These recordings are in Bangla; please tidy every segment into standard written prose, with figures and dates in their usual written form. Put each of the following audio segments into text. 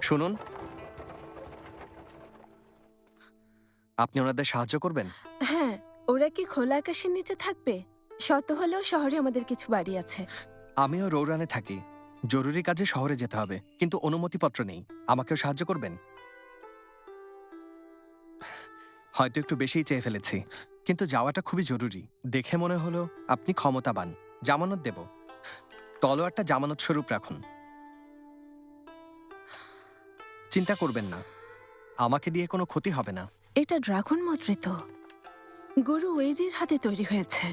শুনুন, আপনি ওনাদের সাহায্য করবেন? হ্যাঁ, ওরা কি খোলা আকাশের নিচে থাকবে? শত হলেও শহরে আমাদের কিছু বাড়ি আছে। আমিও রৌরানে থাকি। জরুরি কাজে শহরে যেতে হবে, কিন্তু অনুমতিপত্র নেই। আমাকেও সাহায্য করবেন? হয়তো একটু বেশিই চেয়ে ফেলেছি, কিন্তু যাওয়াটা খুবই জরুরি। দেখে মনে হলো আপনি ক্ষমতাবান। জামানত দেব। তলোয়ারটা জামানত স্বরূপ রাখুন। চিন্তা করবেন না, আমাকে দিয়ে কোনো ক্ষতি হবে না। এটা ড্রাগন মুদ্রিত। গুরু ওয়েজির হাতে তৈরি হয়েছে।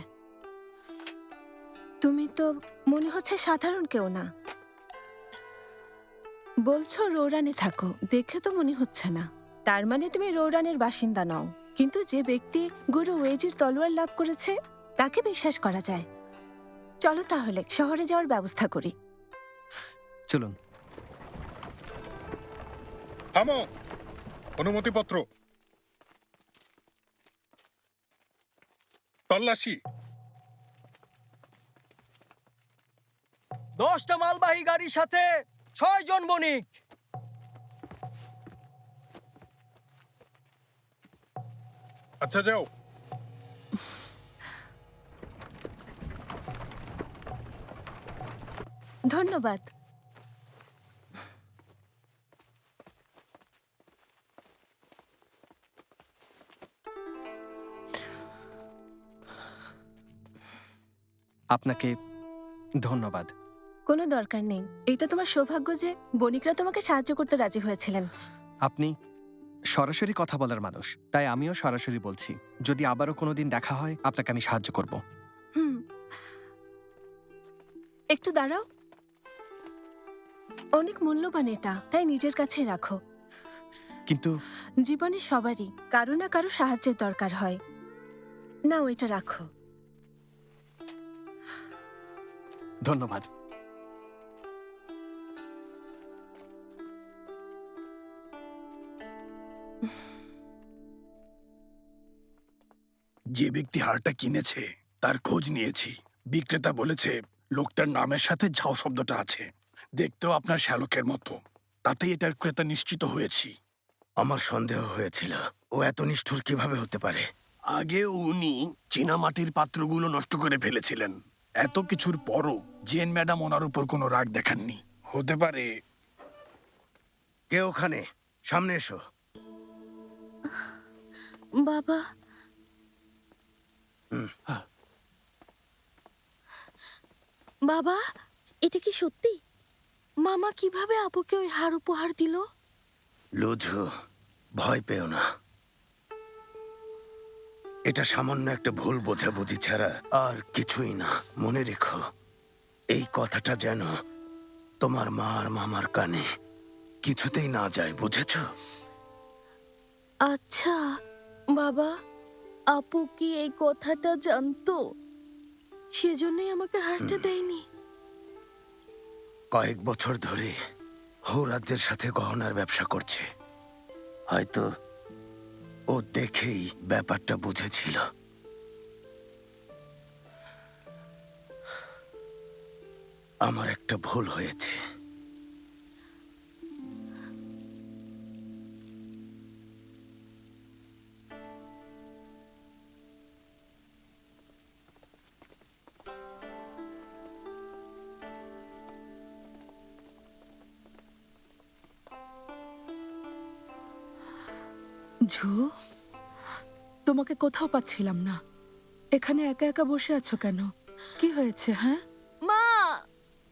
তুমি তো মনে হচ্ছে সাধারণ কেউ না। বলছো রৌরানে থাকো, দেখে তো মনে হচ্ছে না। তার মানে তুমি রৌরানের বাসিন্দা নও। কিন্তু যে ব্যক্তি গুরু ওয়েজির তলোয়ার লাভ করেছে তাকে বিশ্বাস করা যায়। চলো তাহলে শহরে যাওয়ার ব্যবস্থা করি। চলুন। থামো। অনুমতিপত্র। তল্লাশি। 10টা মালবাহী গাড়ির সাথে 6 জন বণিক। আচ্ছা, যাও। ধন্যবাদ। আপনাকে ধন্যবাদ। কোনো দরকার নেই। এটা তোমার সৌভাগ্য যে বণিকরা তোমাকে সাহায্য করতে রাজি হয়েছিলেন। আপনি সরাসরি কথা বলার মানুষ, তাই আমিও সরাসরি বলছি। যদি আবারও কোনোদিন দেখা হয়, আপনাকে আমি সাহায্য করব। হুম, একটু দাঁড়াও। অনেক মূল্যবান এটা, তাই নিজের কাছেই রাখো। কিন্তু জীবনে সবারই কারো না কারো সাহায্যের দরকার হয়। নাও এটা রাখো। ধন্যবাদ। যে ব্যক্তি হারটা কিনেছে তার খোঁজ নিয়েছি। বিক্রেতা বলেছে লোকটার নামের সাথে ঝাও শব্দটা আছে। দেখতেও আপনার শ্যালকের মতো। তাতেই এটার ক্রেতা নিশ্চিত হয়েছি। আমার সন্দেহ হয়েছিল ও এত নিষ্ঠুর কিভাবে হতে পারে। আগে উনি চীনামাটির পাত্রগুলো নষ্ট করে ফেলেছিলেন। এত কিছুর পরও জেন ম্যাডাম ওনার উপর কোনো রাগ দেখাননি। হতে পারে। কে ওখানে? সামনে এসো। বাবা, বাবা, এটা কি সত্যি? মামা কিভাবে আপুকে ওই হার উপহার দিল? লুঝু, ভয় পেও না। এটা সামান্য একটা ভুল বোঝাবুঝি ছাড়া আর কিছুই না। মনে রেখো, এই কথাটা যেন তোমার মা আর মামার কানে কিছুতেই না যায়, বুঝেছ? আচ্ছা বাবা, আপু কি এই কথাটা জানতো? সেজন্যই আমাকে হারটা দেয়নি। কয়েক বছর ধরে হো রাজ্যের সাথে গহনার ব্যবসা করছে। হয়তো ও দেখেই ব্যাপারটা বুঝেছিল। আমার একটা ভুল হয়েছে। ঝু, তোমাকে কোথাও পাচ্ছিলাম না। এখানে একা একা বসে আছো কেন? কি হয়েছে? হ্যাঁ, মা,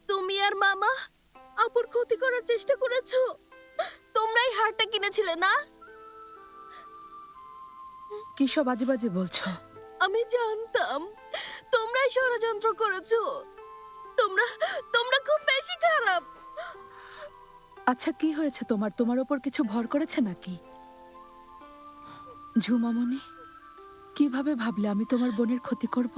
তুমি আর মামা আপুর ক্ষতি করার চেষ্টা করেছো। তোমরাই হারটা কিনেছিলে না? কি সব বাজে বাজে বলছো? আমি জানতাম তোমরাই ষড়যন্ত্র করেছো। তোমরা তোমরা খুব বেশি খারাপ। আচ্ছা, কি হয়েছে তোমার? তোমার ওপর কিছু ভর করেছে নাকি? ঝুমামনি, কিভাবে ভাবলে আমি তোমার বোনের ক্ষতি করব?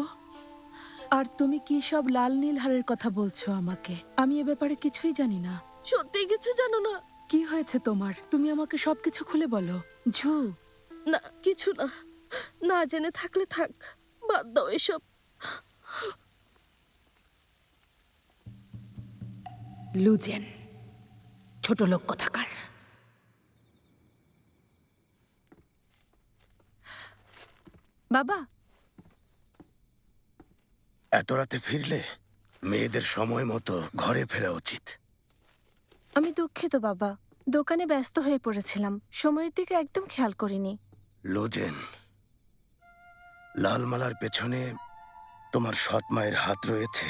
আর তুমি কি সব লাল নীল হারের কথা বলছো আমাকে? আমি এ ব্যাপারে কিছুই জানি না। সত্যি কিছু জানো না? কি হয়েছে তোমার? তুমি আমাকে সবকিছু খুলে বলো। ঝু, না, কিছু না। না জেনে থাকলে থাক, বাদ দাও এসব। লুজেন, ছোট লোক কোথাকার। বাবা, এত রাতে ফিরলে? মেয়েদের সময় মতো ঘরে ফেরা উচিত। আমি দুঃখিত বাবা, দোকানে ব্যস্ত হয়ে পড়েছিলাম, সময়ের দিকে একদম খেয়াল করিনি। লোজেন, লালমালার পেছনে তোমার সৎ মায়ের হাত রয়েছে,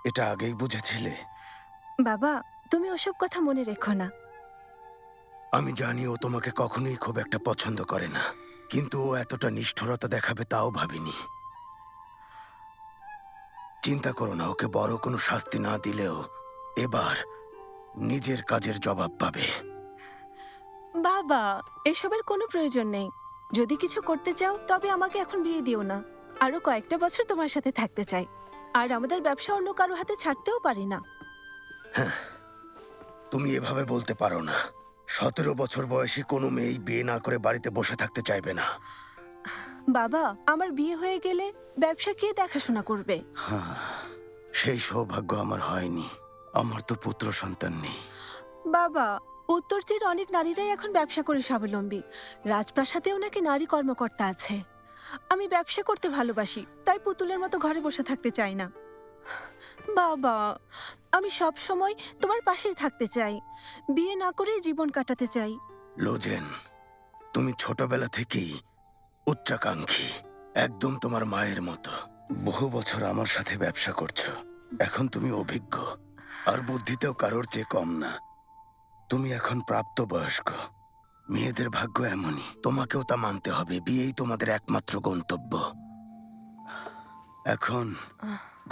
এটা আগেই বুঝেছিলে? বাবা, তুমি ওসব কথা মনে রেখো না। আমি জানি ও তোমাকে কখনোই খুব একটা পছন্দ করে না, কিন্তু ও এতটা নিষ্ঠুরতা দেখাবে তাও ভাবিনি। চিন্তা করো না, ওকে বড় কোনো শাস্তি না দিলেও এবার নিজের কাজের জবাব পাবে। বাবা, এসবের কোনো প্রয়োজন নেই। যদি কিছু করতে চাও তবে আমাকে এখন বিয়ে দিও না। আরো কয়েকটা বছর তোমার সাথে থাকতে চাই, আর আমাদের ব্যবসা অন্য কারো হাতে ছাড়তেও পারি না। তুমি এভাবে বলতে পারো না। 17 বছর বয়সী কোনো মেয়েই বিয়ে না করে বাড়িতে বসে থাকতে চাইবে না। বাবা, আমার বিয়ে হয়ে গেলে ব্যবসা কে দেখাশোনা করবে? সেই সৌভাগ্য আমার হয়নি। আমার তো পুত্র সন্তান নেই। বাবা, উত্তরচীর অনেক নারীরাই এখন ব্যবসা করে স্বাবলম্বী। রাজপ্রাসাদেও নাকি নারী কর্মকর্তা আছে। আমি ব্যবসা করতে ভালোবাসি, তাই পুতুলের মতো ঘরে বসে থাকতে চাই না। বাবা, আমি সব সময় তোমার পাশেই থাকতে চাই, বিয়ে না করেই জীবন কাটাতে চাই। লোজেন, তুমি ছোটবেলা থেকেই উচ্চাকাঙ্ক্ষী, একদম তোমার মায়ের মতো। বহু বছর আমার সাথে ব্যবসা করছো, এখন তুমি অভিজ্ঞ, আর বুদ্ধিতেও কারোর চেয়ে কম না। তুমি এখন প্রাপ্তবয়স্ক। মেয়েদের ভাগ্য এমনই, তোমাকেও তা মানতে হবে। বিয়েই তোমাদের একমাত্র গন্তব্য। এখন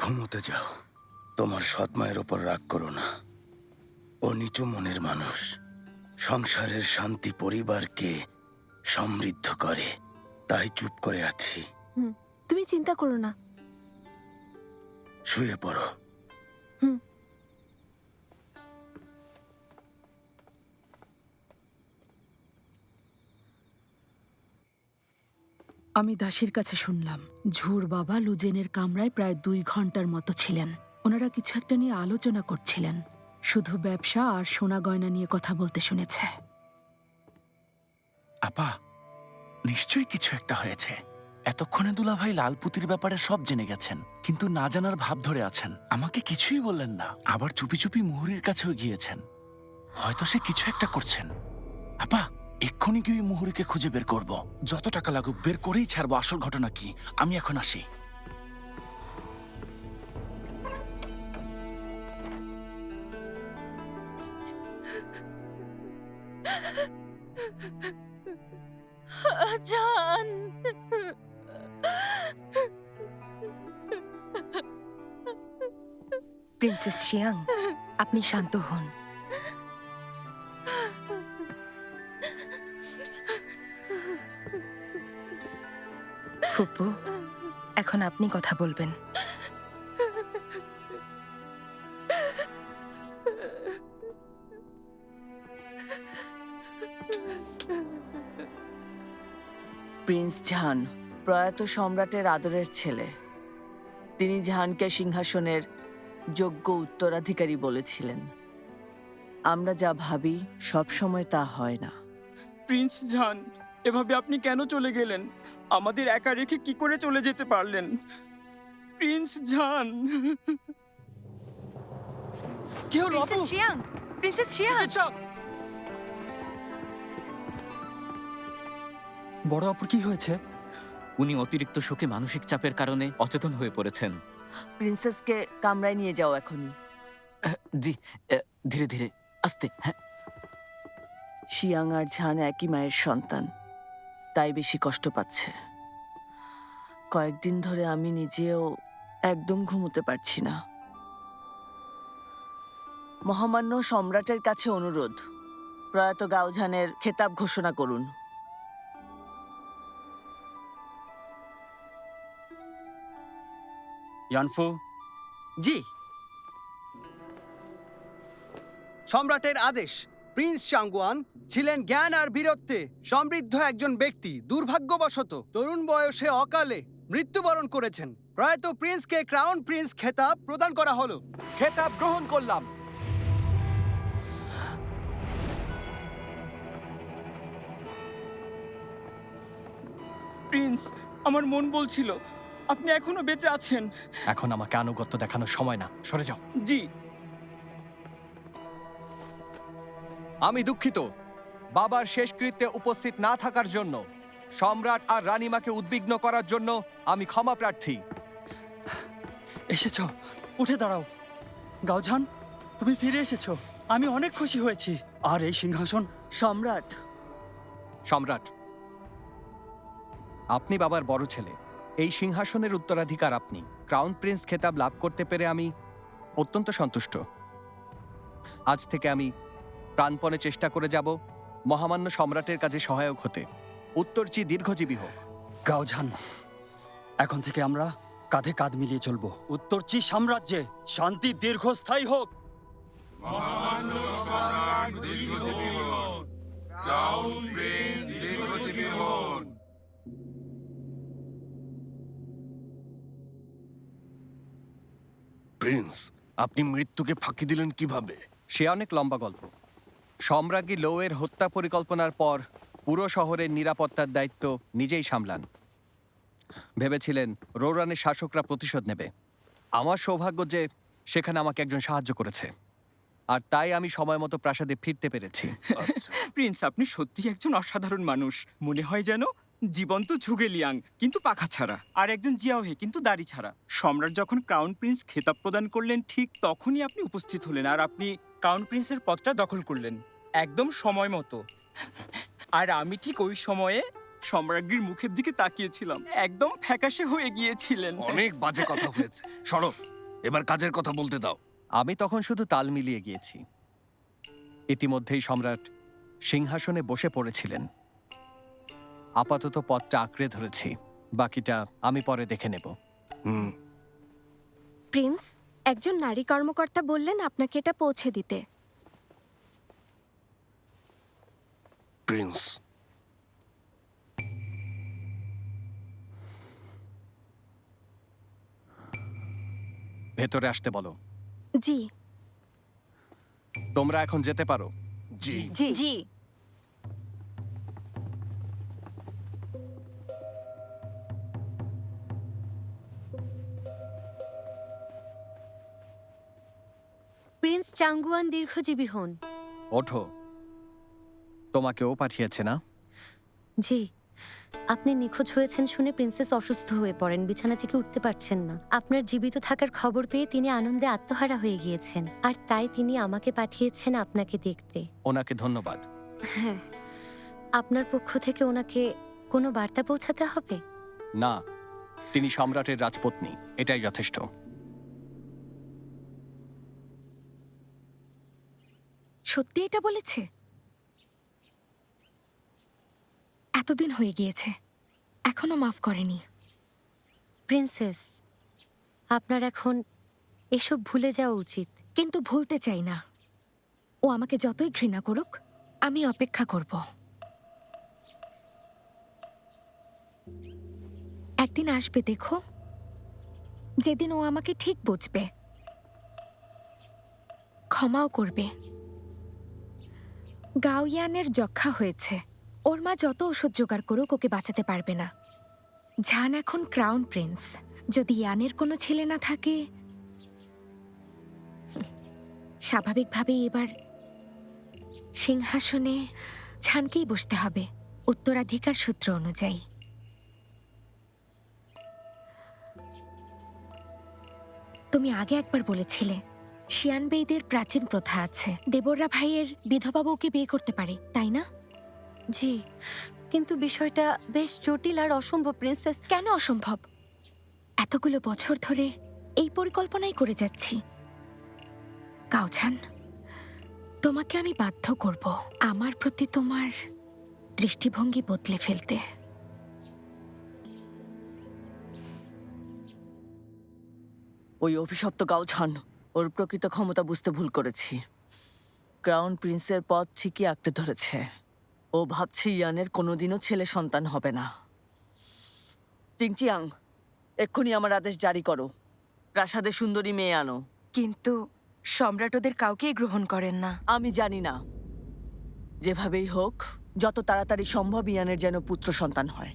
ঘুমোতে যাও। তোমার সৎ মায়ের ওপর রাগ করো না, ও নিচু মনের মানুষ। সংসারের শান্তি পরিবারকে সমৃদ্ধ করে, তাই চুপ করে আছি। তুমি চিন্তা করো না। শুয়ে পড়ো। আমি দাসীর কাছে শুনলাম ঝুর বাবা লুজেনের কামরায় প্রায় 2 ঘন্টার মতো ছিলেন। ওনারা কিছু একটা নিয়ে আলোচনা করছিলেন, শুধু ব্যবসা আর সোনা গয়না নিয়ে কথা বলতে শুনেছে। আপা, নিশ্চয়ই কিছু একটা হয়েছে। এতক্ষণে দুলাভাই লালপুতির ব্যাপারে সব জেনে গেছেন, কিন্তু না জানার ভাব ধরে আছেন। আমাকে কিছুই বললেন না, আবার চুপি চুপি মুহুরীর কাছেও গিয়েছেন। হয়তো সে কিছু একটা করছেন। আপা, এক্ষুনি গিয়ে মুহুরীকে খুঁজে বের করব। যত টাকা লাগুক বের করেই ছাড়বো আসল ঘটনা কি। আমি এখন আসি। জান, প্রিন্সেস শিয়াং, আপনি শান্ত হন। ফুপু, এখন আপনি কথা বলবেন। প্রিন্স ঝান প্রয়াত সম্রাটের আদরের ছেলে। তিনি ঝানকে সিংহাসনের যোগ্য উত্তরাধিকারী বলেছিলেন। আমরা যা ভাবি সব সময় তা হয় না। প্রিন্স ঝান, এভাবে আপনি কেন চলে গেলেন? আমাদের একা রেখে কি করে চলে যেতে পারলেন? প্রিন্স ঝান। কি হলো আপু? প্রিন্সেস শিয়াং, চিকিৎসক! বড় আপুর কি হয়েছে? উনি অতিরিক্ত শোকে মানসিক চাপের কারণে অচেতন হয়ে পড়েছেন। প্রিন্সেসকে কামরায় নিয়ে যাও এখনই। জি, ধীরে ধীরে, আস্তে। হ্যাঁ, শিয়াং আর ঝান একই মায়ের সন্তান, তাই বেশি কষ্ট পাচ্ছে। কয়েকদিন ধরে আমি নিজেও একদম ঘুমোতে পারছি না। মহামান্য সম্রাটের কাছে অনুরোধ, প্রয়াত গাওঝানের খেতাব ঘোষণা করুন। ইয়ানফু। জি, সম্রাটের আদেশ। প্রিন্স চাংগুয়ান ছিলেন জ্ঞান আর বীরত্বে সমৃদ্ধ একজন ব্যক্তি। দুর্ভাগ্যবশত তরুণ বয়সে অকালে মৃত্যুবরণ করেছেন। প্রয়াত প্রিন্সকে ক্রাউন প্রিন্স খেতাব প্রদান করা হলো। খেতাব গ্রহণ করলাম। প্রিন্স, আমার মন বলছিল আপনি এখনো বেঁচে আছেন। এখন আমাকে আনুগত্য দেখানোর সময় না, সরে যাও। জি। আমি দুঃখিত বাবার শেষকৃত্যে উপস্থিত না থাকার জন্য। সম্রাট আর রানীমাকে উদ্বিগ্ন করার জন্য আমি ক্ষমা প্রার্থী। এসেছো, উঠে দাঁড়াও। গাওঝান, তুমি ফিরে এসেছো, আমি অনেক খুশি হয়েছি। আর এই সিংহাসন? সম্রাট, সম্রাট, আপনি বাবার বড় ছেলে, এই সিংহাসনের উত্তরাধিকার আপনি। ক্রাউন প্রিন্স খেতাব লাভ করতে পেরে আমি অত্যন্ত সন্তুষ্ট। আজ থেকে আমি প্রাণপণে চেষ্টা করে যাব মহামান্য সম্রাটের কাজে সহায়ক হতে। উত্তরচি দীর্ঘজীবী হোক। গাওঝান, এখন থেকে আমরা কাঁধে কাঁধ মিলিয়ে চলবো। উত্তরচি সাম্রাজ্যে শান্তি দীর্ঘস্থায়ী হোক। প্রিন্স, আপনি মৃত্যুকে ফাঁকি দিলেন কিভাবে? সে অনেক লম্বা গল্প। সম্রাজ্ঞী লোয়ের হত্যা পরিকল্পনার পর পুরো শহরের নিরাপত্তার দায়িত্ব নিজেই সামলান। ভেবেছিলেন রোরানের শাসকরা প্রতিশোধ নেবে। আমার সৌভাগ্য যে সেখানে আমাকে একজন সাহায্য করেছে, আর তাই আমি সময় মতো প্রাসাদে ফিরতে পেরেছি। প্রিন্স, আপনি সত্যি একজন অসাধারণ মানুষ। মনে হয় যেন জীবন্ত ঝুগেলিয়াং, কিন্তু পাখা ছাড়া, আর একজন জিয়াওহে, কিন্তু দাড়ি ছাড়া। সম্রাট যখন ক্রাউন প্রিন্স খেতাব প্রদান করলেন, ঠিক তখনই আপনি উপস্থিত হলেন, আর আপনি ক্রাউন প্রিন্সের পদটা দখল করলেন একদম সময় মতো। আর আমি ঠিক ওই সময়ে সম্রাজ্ঞীর মুখের দিকে তাকিয়েছিলাম, একদম ফ্যাকাশে হয়ে গিয়েছিলেন। অনেক বাজে কথা হয়েছে, সরো, এবার কাজের কথা বলতে দাও। আমি তখন শুধু তাল মিলিয়ে গিয়েছি। ইতিমধ্যেই সম্রাট সিংহাসনে বসে পড়েছিলেন। আপাতত পথটা আঁকড়ে ধরেছি, বাকিটা আমি পরে দেখে নেব। প্রিন্স, একজন নারী কর্মকর্তা বললেন আপনাকে এটা পৌঁছে দিতে। প্রিন্স, ভেতরে আসতে বলো। জি। তোমরা এখন যেতে পারো। জি। জি জি। প্রিন্স চাঙ্গুয়ান দীর্ঘজীবী হন। ওঠো, তোমাকেও পাঠিয়েছে না? জি, আপনি নিখোঁজ হয়েছেন শুনে প্রিন্সেস অসুস্থ হয়ে পড়েন, বিছানা থেকে উঠতে পারছেন না। আপনার জীবিত থাকার খবর পেয়ে তিনি আনন্দে আত্মহারা হয়ে গিয়েছেন, আর তাই তিনি আমাকে পাঠিয়েছেন আপনাকে দেখতে। ওনাকে ধন্যবাদ। হ্যাঁ, আপনার পক্ষ থেকে ওনাকে কোনো বার্তা পৌঁছাতে হবে? না, তিনি সম্রাটের রাজপত্নী, এটাই যথেষ্ট। সত্যি এটা বলেছে? এতদিন হয়ে গিয়েছে, এখনো মাফ করেনি। প্রিন্সেস, আপনার এখন এসব ভুলে যাওয়া উচিত। কিন্তু ভুলতে চাই না। ও আমাকে যতই ঘৃণা করুক, আমি অপেক্ষা করব। একদিন আসবে দেখো, যেদিন ও আমাকে ঠিক বুঝবে, ক্ষমাও করবে। গাওয়ানের যক্ষা হয়েছে, ওর মা যত ওষুধ জোগাড় করুক ওকে বাঁচাতে পারবে না। ঝান এখন ক্রাউন প্রিন্স, যদি ইয়ানের কোনো ছেলে না থাকে, স্বাভাবিকভাবেই এবার সিংহাসনে ঝানকেই বসতে হবে, উত্তরাধিকার সূত্র অনুযায়ী। তুমি আগে একবার বলেছিলে শিয়ানবেইদের প্রাচীন প্রথা আছে, দেবররা ভাইয়ের বিধবা বউকে বিয়ে করতে পারে, তাই না? জি, কিন্তু বিষয়টা বেশ জটিল আর অসম্ভব প্রিন্সেস। কেন অসম্ভব? এতগুলো বছর ধরে এই পরিকল্পনাই করে যাচ্ছি। গাওছান, তোমাকে আমি বাধ্য করব আমার প্রতি তোমার দৃষ্টিভঙ্গি বদলে ফেলতে। ওই অভিশপ্ত গাওছান ওর প্রকৃত ক্ষমতা বুঝতে ভুল করেছি। ক্রাউন প্রিন্সের পদ ঠিকই আঁকড়ে ধরেছে। ও ভাবছে ইয়ানের কোনোদিনও ছেলে সন্তান হবে না। চিংচিয়াং, এক্ষুনি আমার আদেশ জারি করো, প্রাসাদে সুন্দরী মেয়ে আনো। কিন্তু সম্রাট ওদের কাউকেই গ্রহণ করেন না। আমি জানি না, যেভাবেই হোক যত তাড়াতাড়ি সম্ভব ইয়ানের যেন পুত্র সন্তান হয়।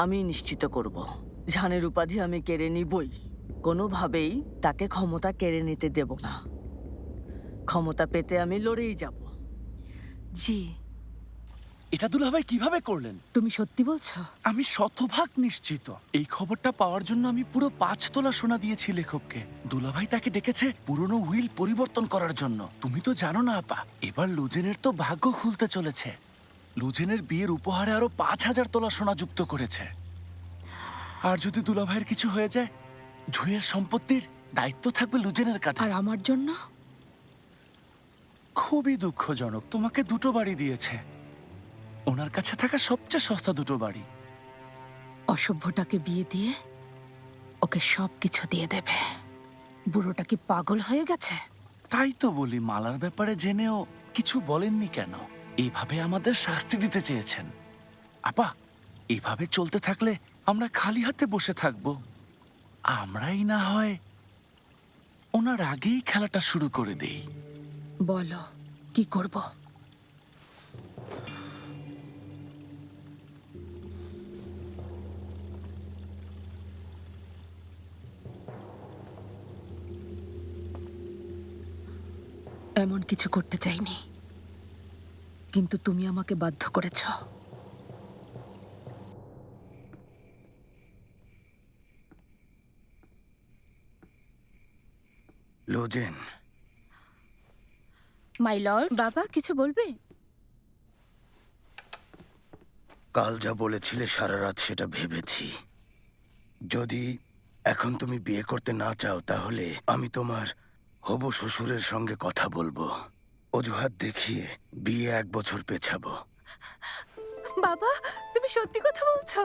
আমি নিশ্চিত করব। ঝানের উপাধি আমি কেড়ে নিবই। কোনোভাবেই তাকে ক্ষমতা কেড়ে নিতে দেব না। ক্ষমতা পেতে আমি লড়েই যাব। জি। এটা দুলাভাই কিভাবে করলেন? তুমি সত্যি বলছো? আমি শতভাগ নিশ্চিত। এই খবরটা পাওয়ার জন্য আমি পুরো 5 তোলা সোনা দিয়েছি লেখককে। দুলাভাই তাকে ডেকেছে পুরনো উইল পরিবর্তন করার জন্য। তুমি তো জানো না আপা, এবার লুজেনের তো ভাগ্য খুলতে চলেছে। লুজেনের বিয়ের উপহারে আরো 5,000 তোলা সোনা যুক্ত করেছে। আর যদি দুলাভাইয়ের কিছু হয়ে যায়, ঝুয়ের সম্পত্তির দায়িত্ব থাকবে লুজেনের কাছে। আর আমার জন্য? খুবই দুঃখজনক, তোমাকে 2টো বাড়ি দিয়েছে। ওনার কাছে থাকা সবচেয়ে সস্তা 2টো বাড়ি। অসভ্যটাকে বিয়ে দিয়ে ওকে সবকিছু দিয়ে দেবে। বুড়োটা কি পাগল হয়ে গেছে? তাই তো বলি, মালার ব্যাপারে জেনেও কিছু বলেননি কেন? এইভাবে আমাদের শাস্তি দিতে চেয়েছেন। আপা, এইভাবে চলতে থাকলে আমরা খালি হাতে বসে থাকবো। আমরাই না হয় ওনার আগেই খেলাটা শুরু করে দেই। বলো কি করব? এমন কিছু করতে চাইনি, কিন্তু তুমি আমাকে বাধ্য করেছ। Loosen, my lord. বাবা কিছু বলবে? কাল যা বলেছিলে সারা রাত সেটা ভেবেছি। যদি এখন তুমি বিয়ে করতে না চাও, তাহলে আমি তোমার হবু শ্বশুরের সঙ্গে কথা বলবো। অজুহাত দেখিয়ে বিয়ে 1 বছর পেছাবো। বাবা তুমি সত্যি কথা বলছো?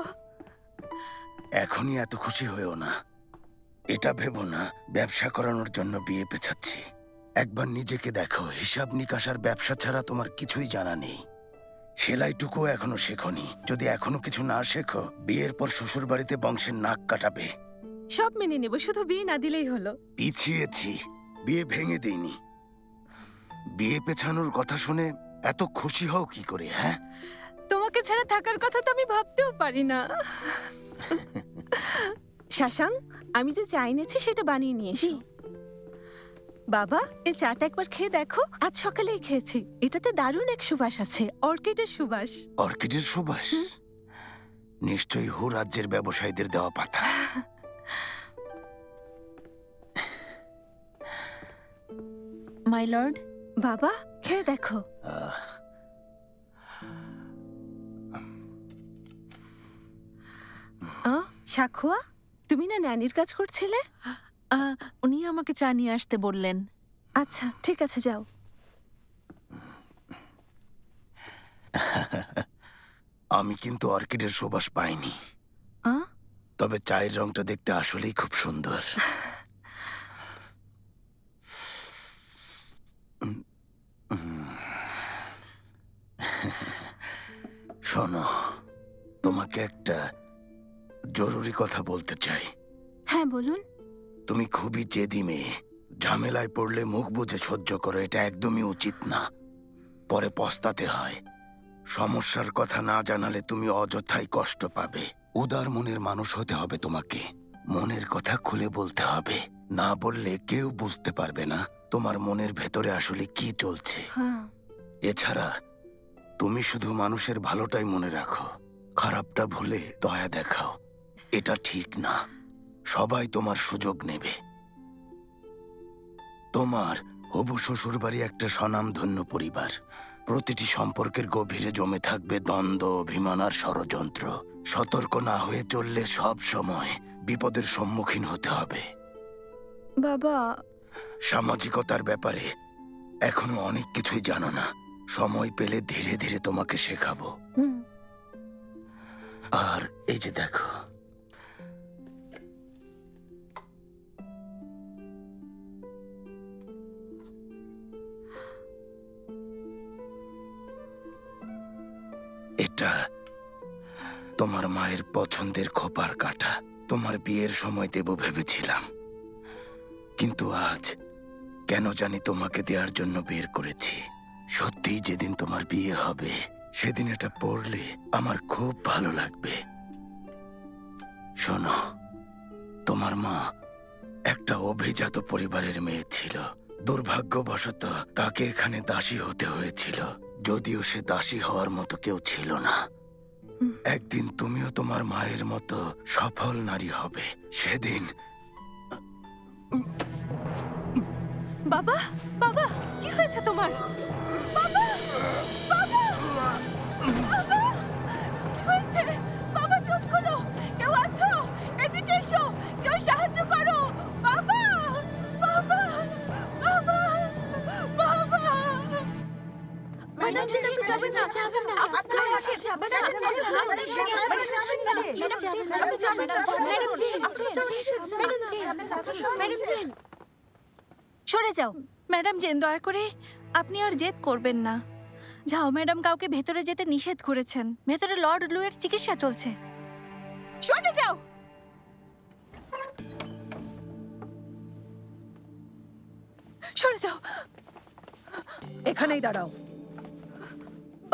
এখনই এত খুশি হয়েও না। এটা ভেবো না ব্যবসা করানোর জন্য বিয়ে পেছাচ্ছি। একবার নিজেকে দেখো, হিসাব নিকাশ আর ব্যবসা ছাড়া তোমার কিছুই জানা নেই। সেলাইটুকু এখনো শেখনি। যদি এখনো কিছু না শেখো, বিয়ের পর শ্বশুর বাড়িতে বংশের নাক কাটাবে। সব মেনে নেব, শুধু বিয়ে না দিলেই হলো। পিছিয়েছি, বিয়ে ভেঙে দেইনি। বিয়ে পেছানোর কথা শুনে এত খুশি হও কি করে? হ্যাঁ, তোমাকে ছাড়া থাকার কথা তো আমি ভাবতেও পারি না। শাশাং, আমি যে চা এনেছি সেটা বানিয়ে নিয়ে এসো। বাবা এই চাটা একবার খেয়ে দেখো, আজ সকালেই খেয়েছি। এটাতে দারুণ এক সুবাস আছে, অর্কিডের সুবাস। অর্কিডের সুবাস? নিশ্চয়ই হু রাজ্যের ব্যবসায়ীদের দেওয়া পাতা। মাই লর্ড, বাবা খেয়ে দেখো। শাখুয়া, তুমি না ন্যানির কাজ করছিলে? উনি আমাকে চা নিয়ে আসতে বললেন। আচ্ছা ঠিক আছে, যাও। আমি কিন্তু অর্কিডের সুবাস পাইনি, তবে চায়ের রংটা দেখতে আসলেই খুব সুন্দর। শোনো, তোমাকে একটা জরুরি কথা বলতে চাই। হ্যাঁ বলুন। তুমি খুবই জেদি মেয়ে। ঝামেলায় পড়লে মুখ বুজে সহ্য করো, এটা একদমই উচিত না। পরে পস্তাতে হয়। সমস্যার কথা না জানালে তুমি অযথাই কষ্ট পাবে। উদার মনের মানুষ হতে হবে তোমাকে। মনের কথা খুলে বলতে হবে। না বললে কেউ বুঝতে পারবে না তোমার মনের ভেতরে আসলে কি চলছে। এছাড়া তুমি শুধু মানুষের ভালোটাই মনে রাখো, খারাপটা ভুলে দয়া দেখাও। এটা ঠিক না। সবাই তোমার সুযোগ নেবে। তোমার হবু শ্বশুরবাড়ি একটা স্বনামধন্য পরিবার। প্রতিটি সম্পর্কের গভীরে জমে থাকবে দ্বন্দ্ব, অভিমান আর ষড়যন্ত্র। সতর্ক না হয়ে চললে সব সময় বিপদের সম্মুখীন হতে হবে। বাবা, সামাজিকতার ব্যাপারে এখনো অনেক কিছুই জানো না। সময় পেলে ধীরে ধীরে তোমাকে শেখাবো। আর এই যে দেখো, এটা তোমার মায়ের পছন্দের খোপার কাঁটা। তোমার বিয়ের সময় দেব ভেবেছিলাম, কিন্তু আজ কেন জানি তোমাকে দেওয়ার জন্য বের করেছি। সত্যি যেদিন তোমার বিয়ে হবে সেদিন এটা পড়লে আমার খুব ভালো লাগবে। শোনো, তোমার মা একটা অভিজাত পরিবারের মেয়ে ছিল। দুর্ভাগ্যবশত তাকে এখানে দাসী হতে হয়েছিল, যদিও সে দাসী হওয়ার মতো কেউ ছিল না। একদিন তুমিও তোমার মায়ের মতো সফল নারী হবে। সেদিন বাবা, বাবা, কি হয়েছে তোমার? বাবা, বাবা, বাবা, কি হয়েছে? বাবা, চোখ খোলো। কেউ আছো? এদিকে এসো, কেউ সাহায্য করো। বাবা, বাবা, বাবা, বাবা। ম্যাডাম জি, যাবেন না, যাবেন না। আপনারা আসেন, যাবেন না। সরে যাও ম্যাডাম জেন, দয়া করে আপনি আর জেদ করবেন না। যাও, ম্যাডাম কাউকে ভেতরে যেতে নিষেধ করেছেন। ভেতরে লর্ড লুয়ের চিকিৎসা চলছে। সরে যাও। সরে যাও। এখানেই দাঁড়াও।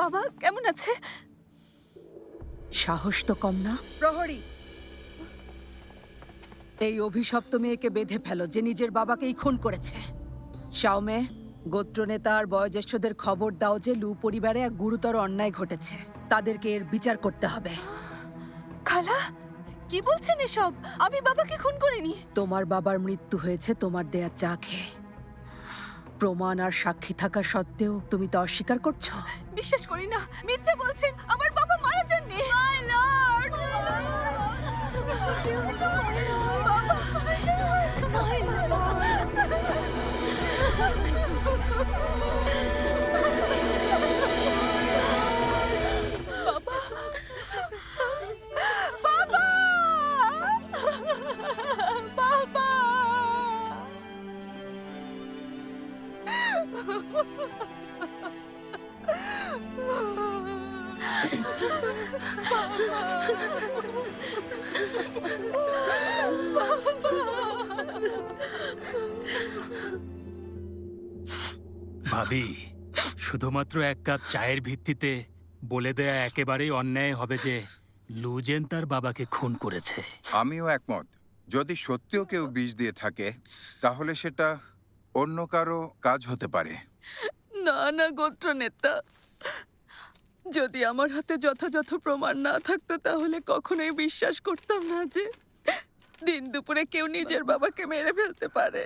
বাবা কেমন আছে? সাহস তো কম না। প্রহরী, এই অভিশপ্ত মেয়েকে বেঁধে ফেলো যে নিজের বাবাকেই খুন করেছে। শাওমে, গোত্রনেতা আর বয়োজ্যেষ্ঠদের খবর দাও যে লু পরিবারে এক গুরুতর অন্যায় ঘটেছে। তাদেরকে এর বিচার করতে হবে। খালা, কি বলছেন এসব? আমি বাবাকে খুন করিনি। তোমার বাবার মৃত্যু হয়েছে তোমার দেয়া চা খেয়ে। প্রমাণ আর সাক্ষী থাকা সত্ত্বেও তুমি তা অস্বীকার করছো। বিশ্বাস করি না, মিথ্যে বলছেন। আমার বাবা মারা যাননি। মাই লর্ড, বাবা, বাবা, বাবা। ভাবি, শুধুমাত্র এক কাপ চায়ের ভিত্তিতে বলে দেয়া একেবারেই অন্যায় হবে যে লুজেন তার বাবাকে খুন করেছে। আমিও একমত। যদি সত্যিও কেউ বিষ দিয়ে থাকে তাহলে সেটা অন্য কারো কাজ হতে পারে। না না গোত্রনেতা, যদি আমার হাতে যথাযথ প্রমাণ না থাকতো তাহলে কখনোই বিশ্বাস করতাম না যে দিন দুপুরে কেউ নিজের বাবাকে মেরে ফেলতে পারে।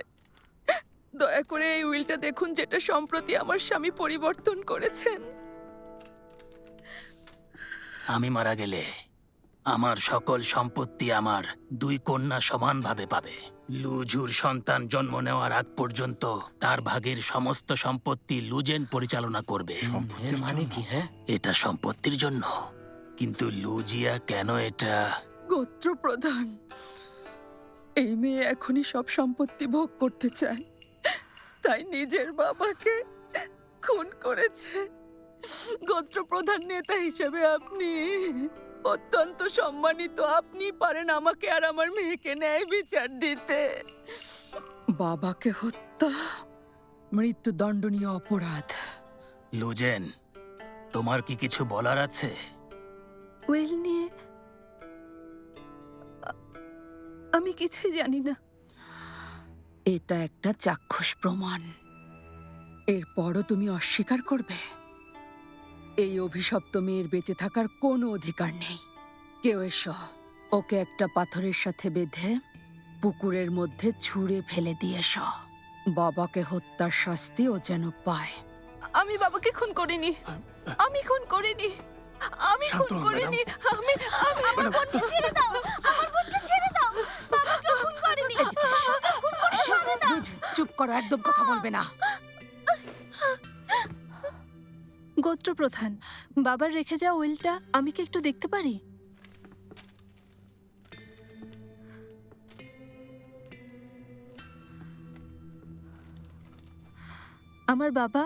দয়া করে এই উইলটা দেখুন, যেটা সম্প্রতি আমার স্বামী পরিবর্তন করেছেন। আমি মারা গেলে আমার সকল সম্পত্তি আমার দুই কন্যা সমানভাবে পাবে। লুজুর সন্তান জন্ম নেওয়ার আগ পর্যন্ত তার ভাগের সমস্ত সম্পত্তি লুজেন পরিচালনা করবে। এর মানে কি? হ্যাঁ, এটা সম্পত্তির জন্য, কিন্তু লুজিয়া কেন এটা? গোত্র প্রধান, এই মেয়ে এখনই সব সম্পত্তি ভোগ করতে চায়, তাই নিজের বাবাকে খুন করেছে। গোত্র প্রধান নেতা হিসেবে আপনি অত্যন্ত সম্মানিত। আপনি পারেন আমাকে আর আমার মেয়েকে ন্যায় বিচার দিতে। বাবাকে হত্যা মৃত্যুদণ্ডনীয় অপরাধ। লুজেন, তোমার কি কিছু বলার আছে? উইল নিয়ে আমি কিছুই জানি না। এটা একটা চাক্ষুষ প্রমাণ। এরপরও তুমি অস্বীকার করবে? এই অভিশপ্ত মেয়ের বেঁচে থাকার কোনো অধিকার নেই। কেউ এসো, ওকে একটা পাথরের সাথে বেঁধে পুকুরের মধ্যে ছুঁড়ে ফেলে দিয়ে এসো। বাবাকে হত্যার শাস্তি ও যেন পায়। আমি বাবাকে খুন করিনি। আমি খুন করিনি। আমি খুন করিনি। আমি আমার বোনকে ছেড়ে দাও। আমার বোনকে ছেড়ে দাও। বাবাকে খুন করিনি। খুন করিনি না। চুপ করো, একদম কথা বলবে না। গোত্র প্রধান, বাবার রেখে যাওয়া উইলটা আমি কি একটু দেখতে পারি? আমার বাবা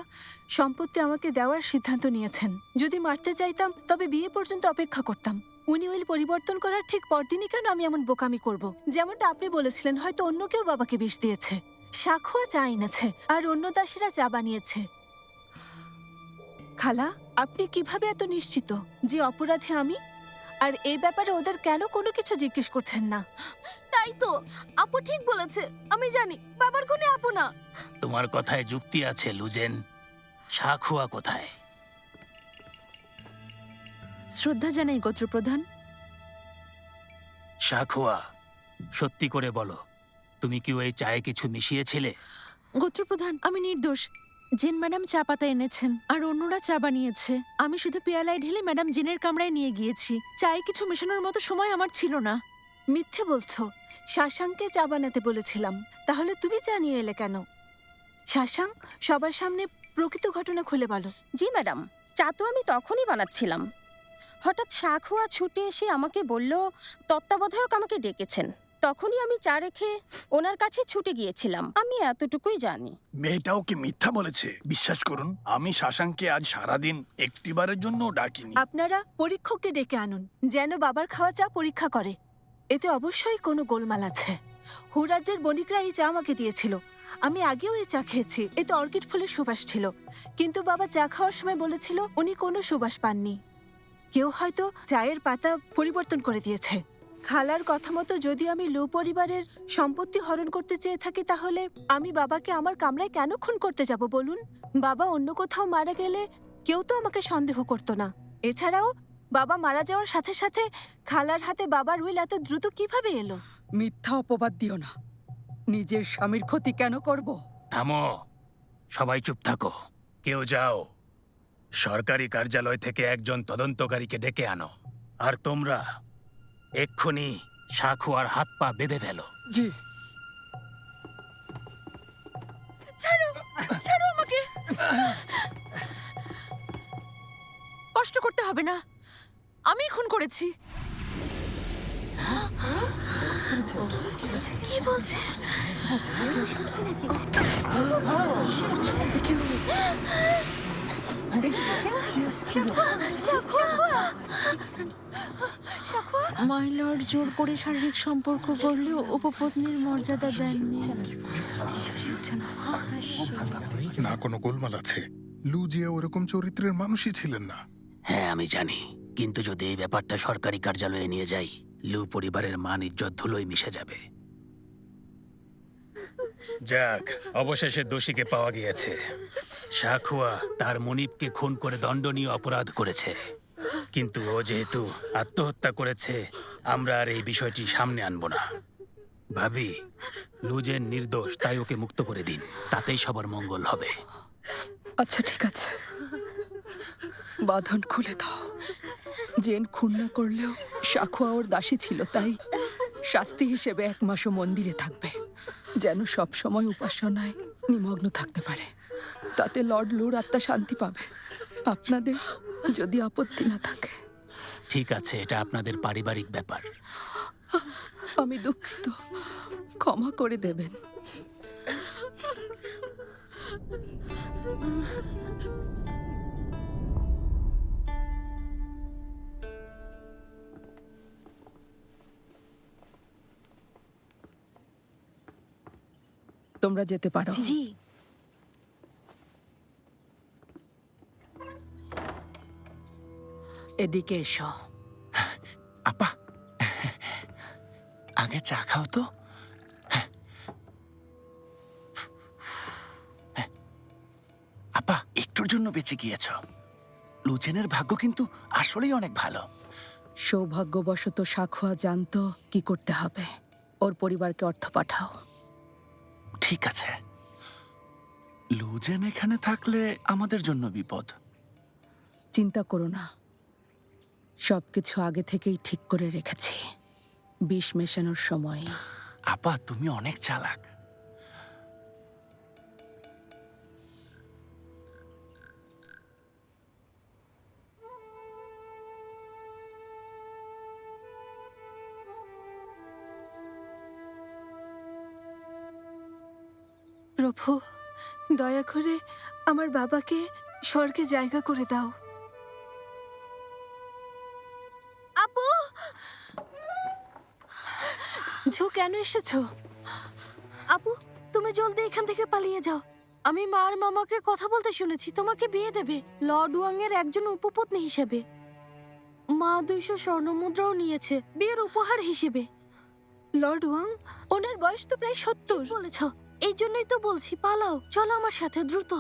সম্পত্তি আমাকে দেওয়ার সিদ্ধান্ত নিয়েছেন। যদি মারতে চাইতাম তবে বিয়ে পর্যন্ত অপেক্ষা করতাম। উনি উইল পরিবর্তন করার ঠিক পরদিনই কেন আমি এমন বোকামি করব? যেমনটা আপনি বলেছিলেন, হয়তো অন্য কেউ বাবাকে বিষ দিয়েছে। সাক্ষুয়া চা এনেছে আর অন্য দাসীরা চা বানিয়েছে। খালা, আপনি কিভাবে এত নিশ্চিত যে অপরাধী আমি? আর এই ব্যাপারে ওদের কেন কোনো কিছু জিজ্ঞেস করছেন না? তাই তো, আপু ঠিক বলেছে। আমি জানি বাবার খুনি আপু না। তোমার কথায় যুক্তি আছে লুজেন। শাখুয়া কোথায়? শ্রদ্ধা জানাই গোত্রপ্রধান। শাখুয়া, সত্যি করে বলো, তুমি কি ওই চায়ে কিছু মিশিয়েছিলে? গোত্রপ্রধান, আমি নির্দোষ। জিন ম্যাডাম চা পাতা এনেছেন আর অন্যরা চা বানিয়েছে। আমি শুধু পেয়ালায় ঢেলে ম্যাডাম জিনের কামরায় নিয়ে গিয়েছি। চায়ে কিছু মেশানোর মতো সময় আমার ছিল না। মিথ্যে বলছো। শাশাংকে চা বানাতে বলেছিলাম। তাহলে তুমি চা নিয়ে এলে কেন? শাশাং, সবার সামনে প্রকৃত ঘটনা খুলে বলো। জি ম্যাডাম, চা তো আমি তখনই বানাচ্ছিলাম। হঠাৎ শাখুয়া ছুটে এসে আমাকে বলল তত্ত্বাবধায়ক আমাকে ডেকেছেন। তখনই আমি চা রেখে ওনার কাছে ছুটে গিয়েছিলাম। আমি এতটুকুই জানি। মেয়েটাও কি মিথ্যা বলেছে? বিশ্বাস করুন, আমি শাশাংকে আজ সারাদিন একটিবারের জন্য ডাকিনি। আপনারা পরীক্ষককে ডেকে আনুন, যেন বাবার খাওয়া চা পরীক্ষা করে। এতে অবশ্যই কোনো গোলমাল আছে। হুরাজ্যের বণিকরা এই চা আমাকে দিয়েছিল। আমি আগেও এই চা খেয়েছি। এতে অর্কিড ফুলের সুবাস ছিল, কিন্তু বাবা চা খাওয়ার সময় বলেছিল উনি কোনো সুবাস পাননি। কেউ হয়তো চায়ের পাতা পরিবর্তন করে দিয়েছে। খালার কথা মতো যদি আমি লু পরিবারের সম্পত্তি হরণ করতে চেয়ে থাকি, তাহলে আমি বাবাকে আমার কামরায় কেন খুন করতে যাব বলুন? বাবা অন্য কোথাও মারা গেলে কেউ তো আমাকে সন্দেহ করতো না। এছাড়াও বাবা মারা যাওয়ার সাথে সাথে খালার হাতে বাবার উইল এত দ্রুত কিভাবে এলো? মিথ্যা অপবাদ দিও না। নিজের স্বামীর ক্ষতি কেন করব? থামো, সবাই চুপ থাকো। কেউ যাও, সরকারি কার্যালয় থেকে একজন তদন্তকারীকে ডেকে আনো। আর তোমরা এক্ষুনি শাখুয়ার হাত পা বেঁধে ফেলো। জি। ছাড়ো, ছাড়ো আমাকে। কষ্ট করতে হবে না, আমি খুন করেছি। কি বলছে? মাই লর্ড জোর করে শারীরিক সম্পর্ক করলেও উপপত্নীর মর্যাদা দেননি। না কোনো গোলমাল আছে। লুজিয়া ওরকম চরিত্রের মানুষই ছিলেন না। হ্যাঁ আমি জানি, কিন্তু যদি এই ব্যাপারটা সরকারি কার্যালয়ে নিয়ে যাই, লু পরিবারের মান ইজ্জত ধুলোয় মিশে যাবে। যাক, অবশেষে দোষীকে পাওয়া গিয়েছে। শাখুয়া তার মনিবকে খুন করে দণ্ডনীয় অপরাধ করেছে, কিন্তু ও যেহেতু আত্মহত্যা করেছে, আমরা আর এই বিষয়টি সামনে আনবো না। ভাবি, লুজেন নির্দোষ, তাই ওকে মুক্ত করে দিন, তাতেই সবার মঙ্গল হবে। আচ্ছা ঠিক আছে, বাঁধন খুলে দাও। জেন খুন না করলেও শাখুয়া ওর দাসী ছিল, তাই শাস্তি হিসেবে 1 মাসও মন্দিরে থাকবে, যেন সব সময় উপাসনায় নিমগ্ন থাকতে পারে। তাতে লর্ড লুর আত্মা শান্তি পাবে। আপনাদের যদি আপত্তি না থাকে। ঠিক আছে, এটা আপনাদের পারিবারিক ব্যাপার। আমি দুঃখিত, ক্ষমা করে দেবেন। তোমরা যেতে পারো। জি। এদিকে এসো। আপা, আগে চা খাও তো। আপা, একটুর জন্য বেঁচে গিয়েছ। লুজেনের ভাগ্য কিন্তু আসলেই অনেক ভালো। সৌভাগ্যবশত শাখুয়া জানতো কি করতে হবে। ওর পরিবারকে অর্থ পাঠাও। ঠিক আছে, লুজেন এখানে থাকলে আমাদের জন্য বিপদ। চিন্তা করো না, সবকিছু আগে থেকেই ঠিক করে রেখেছি। বিষ মেশানোর সময়। আপা, তুমি অনেক চালাক। প্রভু, দয়া করে আমার বাবাকে স্বর্গে জায়গা করে দাও। আপু, ঝু, কেন এসেছো? আপু তুমি জলদি এখান থেকে পালিয়ে যাও। আমি মা আর মামাকে কথা বলতে শুনেছি, তোমাকে বিয়ে দেবে লর্ড ওয়াং এর একজন উপপত্নী হিসেবে। মা 200 স্বর্ণমুদ্রাও নিয়েছে বিয়ের উপহার হিসেবে। লর্ড ওয়াং, ওনার বয়স তো প্রায় 70। বলেছ, এই জন্যই তো বলছি পালাও, চলো আমার সাথে দ্রুত।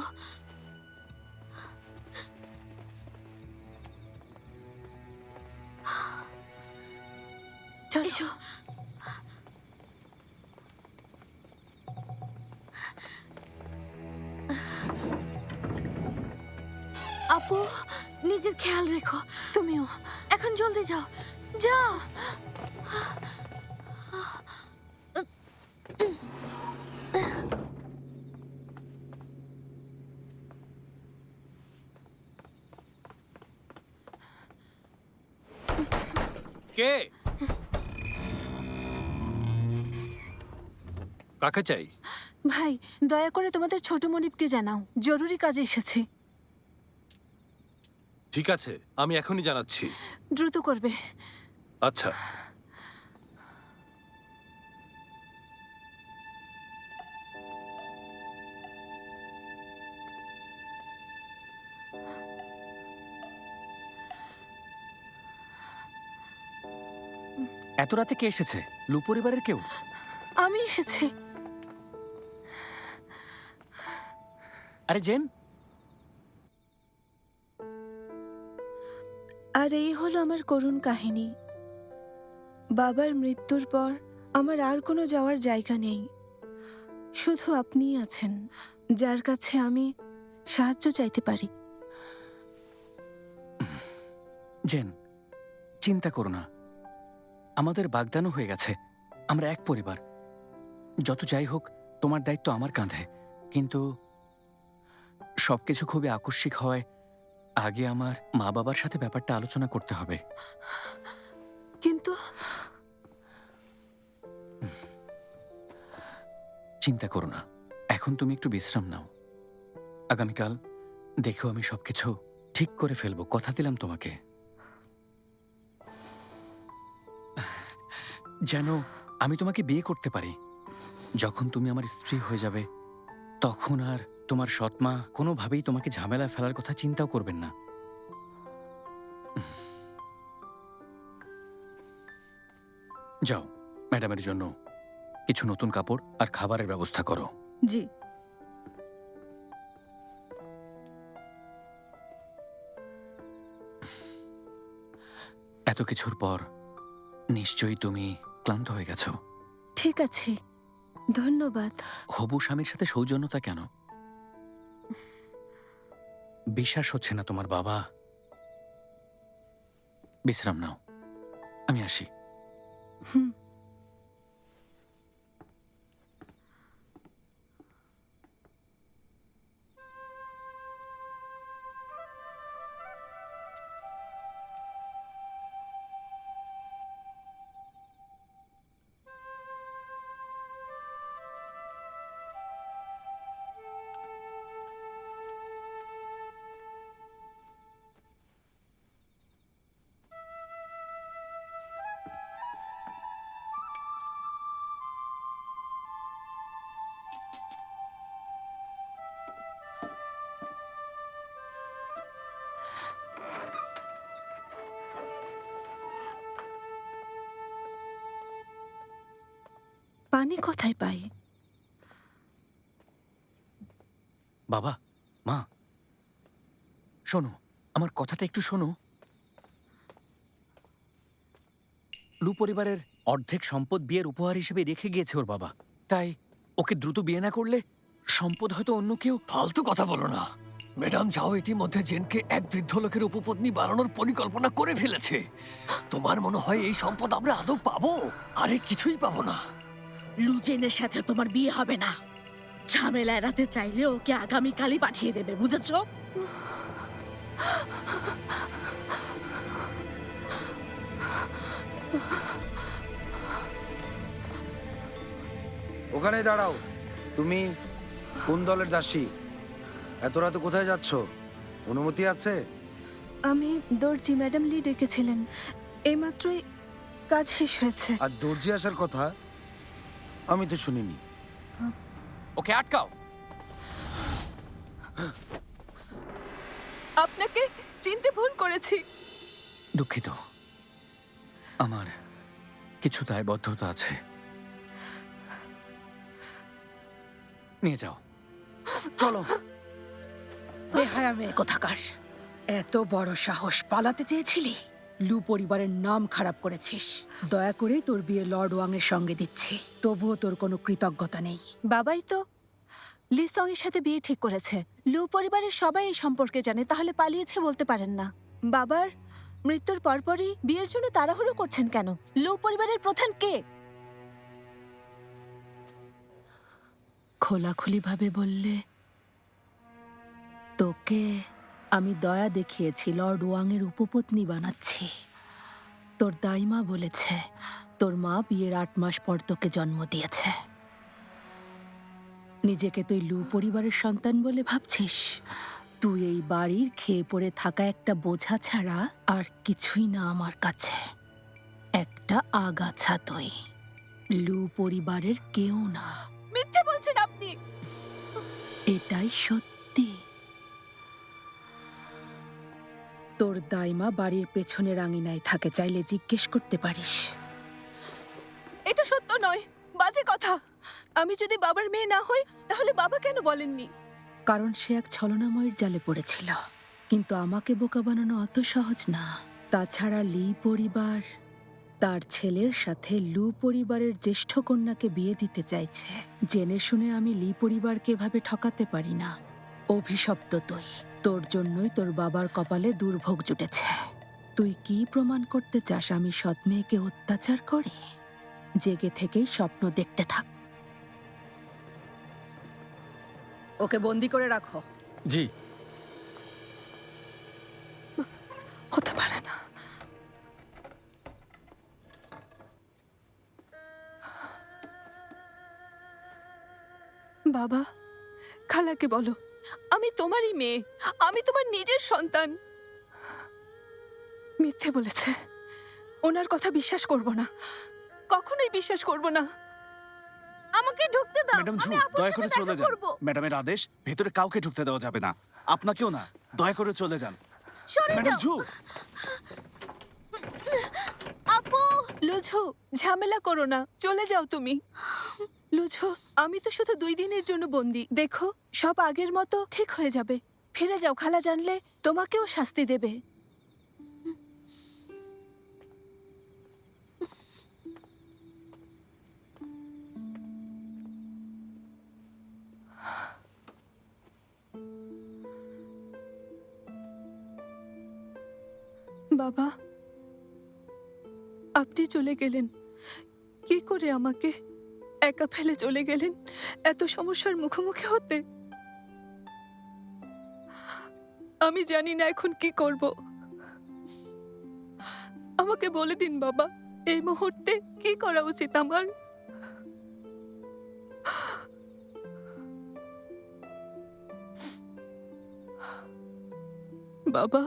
এসো। আপু, নিজের খেয়াল রেখো। তুমিও। এখন জলদি যাও, যাও। কে? কাকে চাই? ভাই, দয়া করে তোমাদের ছোট মনিবকে জানাও, জরুরি কাজে এসেছি। ঠিক আছে, আমি এখনই জানাচ্ছি। দ্রুত করবে। আচ্ছা। এত রাতে কে এসেছে? লু পরিবারের কেউ? আমি এসেছি। আরে জেন, আর এই হলো আমার করুণ কাহিনী। বাবার মৃত্যুর পর আমার আর কোনো যাওয়ার জায়গা নেই। শুধু আপনিই আছেন, যার কাছে আমি সাহায্য চাইতে পারি। জেন, চিন্তা করো না, আমাদের বাগদানও হয়ে গেছে। আমরা এক পরিবার। যত যাই হোক, তোমার দায়িত্ব আমার কাঁধে। কিন্তু সবকিছু খুবই আকস্মিক হয়, আগে আমার মা বাবার সাথে ব্যাপারটা আলোচনা করতে হবে। কিন্তু চিন্তা করো না, এখন তুমি একটু বিশ্রাম নাও। আগামীকাল দেখো আমি সবকিছু ঠিক করে ফেলবো, কথা দিলাম তোমাকে। যেন আমি তোমাকে বিয়ে করতে পারি। যখন তুমি আমার স্ত্রী হয়ে যাবে, তখন আর তোমার সৎমা কোনোভাবেই তোমাকে ঝামেলা ফেলার কথা চিন্তাও করবেন না। যাও, ম্যাডামের জন্য কিছু নতুন কাপড় আর খাবারের ব্যবস্থা করো। জি। এত কিছুর পর নিশ্চয়ই তুমি ক্লান্ত হয়ে গেছো। ঠিক আছে, ধন্যবাদ। হবু স্বামীর সাথে সৌজন্যতা কেন? বিশ্বাস হচ্ছে না তোমার বাবা? বিশ্রাম নাও, আমি আসি। পানি কোথায় পাই? বাবা, মা, শোনো, আমার কথাটা একটু শোনো। লু পরিবারের অর্ধেক সম্পদ বিয়ের উপহার হিসেবে রেখে গিয়েছে ওর বাবা। তাই ওকে দ্রুত বিয়ে না করলে সম্পদ হয়তো অন্য কেউ। ফালতু কথা বলো না। ম্যাডাম যাও ইতিমধ্যে জেনকে এক বৃদ্ধ লোকের উপপত্নী বানানোর পরিকল্পনা করে ফেলেছে। তোমার মনে হয় এই সম্পদ আমরা আদৌ পাবো? আরে কিছুই পাবো না। লুজেনের সাথে তোমার বিয়ে হবে না। ঝামেলা এড়াতে চাইলে ওকে আগামীকালই পাঠিয়ে দেবে, বুঝেছো? ওখানে দাঁড়াও। তুমি কোন দলের দাসী? এত রাতে কোথায় যাচ্ছ? অনুমতি আছে? আমি দর্জি, ম্যাডাম লি ডেকেছিলেন। এইমাত্রই কাজ শেষ হয়েছে। আজ দর্জি আসার কথা আমি তো শুনিনি। ওকে আটকাও। আপনাকে চিনতে ভুল করেছি। দুঃখিত, আমার কিছু দায়বদ্ধতা আছে। নিয়ে যাও। চলো। বেহায়া মেয়ে কোথাকার, এত বড় সাহস! পালাতে চেয়েছিলি? লু পরিবারের নাম খারাপ করেছিস। দয়া করে তোর বিয়ে লর্ড ওয়াং এর সঙ্গে দিচ্ছি, তবুও তোর কোনো কৃতজ্ঞতা নেই। বাবাই তো লি সং এর সাথে বিয়ে ঠিক করেছে। লু পরিবারের সবাই এই সম্পর্কে জানে, তাহলে পালিয়েছে বলতে পারেন না। বাবার মৃত্যুর পরপরই বিয়ের জন্য তাড়াহুড়ো করছেন কেন? লু পরিবারের প্রধান কে? খোলাখুলিভাবে বললে, তোকে আমি দয়া দেখিয়েছি লর্ড ওয়াং এর উপপত্নী বানাচ্ছি। তোর দাইমা বলেছে তোর মা বিয়ের 8 মাস পর তোকে জন্ম দিয়েছে। নিজেকে তুই লু পরিবারের সন্তান বলে ভাবছিস? তুই এই বাড়ির খেয়ে পড়ে থাকা একটা বোঝা ছাড়া আর কিছুই না আমার কাছে। একটা আগাছা তুই, লু পরিবারের কেউ না। মিথ্যে বলছেন আপনি। এটাই সত্যি। তোর দাইমা বাড়ির পেছনের আঙিনায় থাকে, চাইলে জিজ্ঞেস করতে পারিস। এটা সত্য নয়, বাজে কথা। আমি যদি বাবার মেয়ে না হই তাহলে বাবা কেন বলেননি? কারণ সে এক ছলনাময়ের জালে পড়েছিল। কিন্তু আমাকে বোকা বানানো অত সহজ না। তাছাড়া লি পরিবার তার ছেলের সাথে লু পরিবারের জ্যেষ্ঠ কন্যাকে বিয়ে দিতে চাইছে। জেনে শুনে আমি লি পরিবারকে এভাবে ঠকাতে পারি না। অভিশপ্ত তুই, তোর জন্যই তোর বাবার কপালে দুর্ভোগ জুটেছে। তুই কি প্রমাণ করতে চাস আমি সৎ মেয়েকে অত্যাচার করি? জেগে থেকেই স্বপ্ন দেখতে থাক। ওকে বন্দি করে রাখো। জি। হতে পারে না। বাবা, খালাকে বলো আমি তোমারই মেয়ে, আমি তোমার নিজের সন্তান। মিথ্যে বলেছে। ওনার কথা বিশ্বাস করব না, কখনোই বিশ্বাস করব না। আমাকে ঢুকতে দাও। ম্যাডাম ঝু, দয়া করে চলে যান। ম্যাডামের আদেশ, ভেতরে কাউকে ঢুকতে দেওয়া যাবে না। আপনাকেও না। দয়া করে চলে যান। ম্যাডাম ঝু। আপু, লুঝু, ঝামেলা করো না, চলে যাও তুমি। লুঝু, আমি তো শুধু 2 দিনের জন্য বন্দি। দেখো, সব আগের মতো ঠিক হয়ে যাবে। ফিরে যাও, খালা জানলে তোমাকেও শাস্তি দেবে। বাবা, আপনি চলে গেলেন কি করে? আমাকে একা ফেলে চলে গেলেন এত সমস্যার মুখোমুখি হতে। আমি জানি না এখন কি করব। আমাকে বলে দিন বাবা, এই মুহূর্তে কি করা উচিত আমার? বাবা,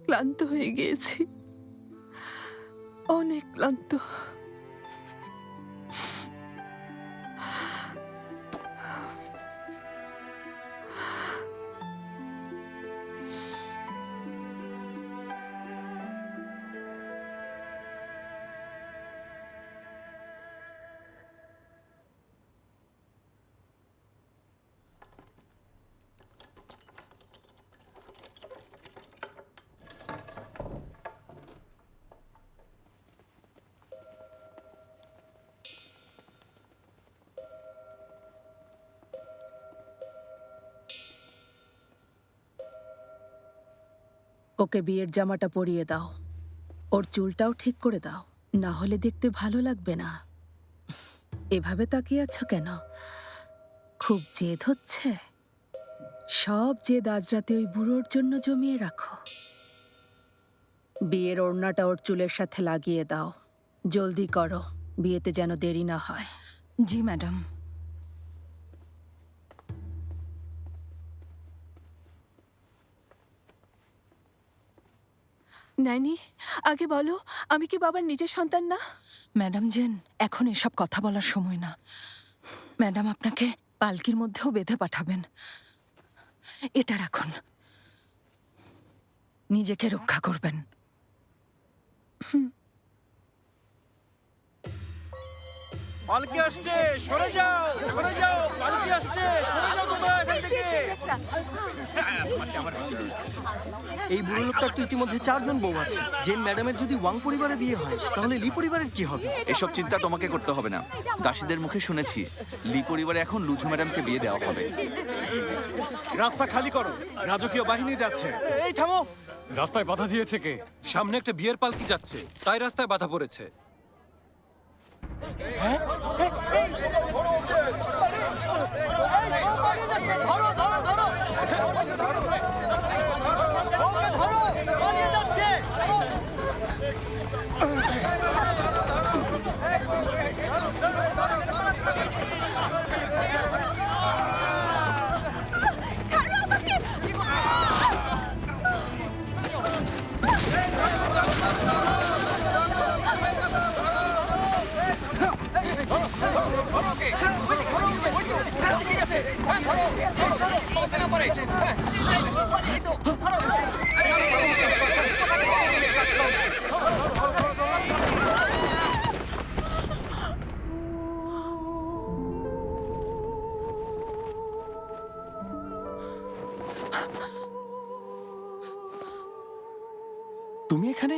ক্লান্ত হয়ে গিয়েছি, অনেক ক্লান্ত। ওকে বিয়ের জামাটা পরিয়ে দাও, ওর চুলটাও ঠিক করে দাও, না হলে দেখতে ভালো লাগবে না। এভাবে তাকিয়ে আছো কেন? খুব জেদ হচ্ছে? সব জেদ আজ রাতে ওই বুড়োর জন্য জমিয়ে রাখো। বিয়ের ওড়নাটা ওর চুলের সাথে লাগিয়ে দাও। জলদি করো, বিয়েতে যেন দেরি না হয়। জি ম্যাডাম। নানি, আগে বলো, আমি কি বাবার নিজের সন্তান না? ম্যাডাম জেন, এখন এসব কথা বলার সময় না। ম্যাডাম আপনাকে পালকির মধ্যেও বেঁধে পাঠাবেন। এটা রাখুন, নিজেকে রক্ষা করবেন। পালকি আসছে, সরে যাও, সরে যাও, পালকি আসছে, সরে যাও তোমরা এখান থেকে। এই বুড়ো লোকটার তো ইতিমধ্যে 4 জন বউ আছে। জেন ম্যাডামের যদি ওয়াং পরিবারে বিয়ে হয় তাহলে লি পরিবারের কি হবে? এসব চিন্তা তোমাকে করতে হবে না। দাসীদের মুখে শুনেছি লি পরিবারে এখন লুজু ম্যাডামকে বিয়ে দেওয়া হবে। রাস্তা খালি করো, রাজকীয় বাহিনী যাচ্ছে। এই থামো। রাস্তায় বাধা দিয়েছে কে? সামনে একটা বিয়ের পালকি যাচ্ছে, তাই রাস্তায় বাধা পড়েছে। তুমি এখানে?